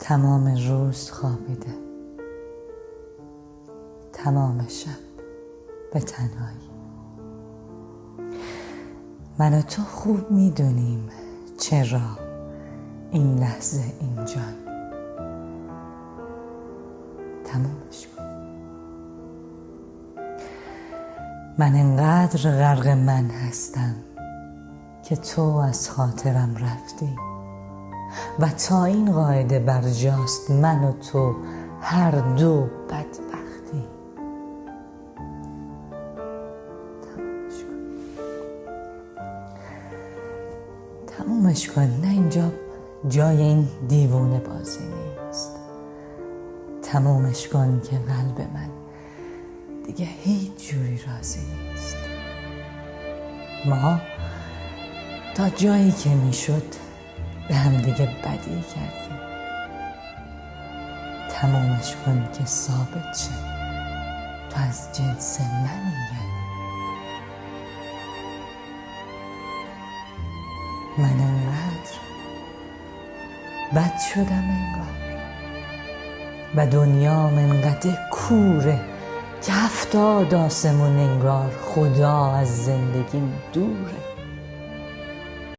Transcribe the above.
تمام روز خوابیده، تمام شب به تنهایی. من و تو خوب میدونیم چرا این لحظه اینجان. تمامش کن. من انقدر غرق من هستم که تو از خاطرم رفتی و تا این قاعده برجاست من و تو هر دو بدبختی. تمومش کن. نه، اینجا جای این دیوونه بازی نیست. تمومش کن که قلب من دیگه هیچ جوری راضی نیست. ما تا جایی که میشد به هم دیگه بدی کردیم. تمومش کن که ثابت شه تو از جنس منی. من انقدر بد شدم انگار و دنیام انقدر کوره که 70 آسمون انگار خدا از زندگیم دوره.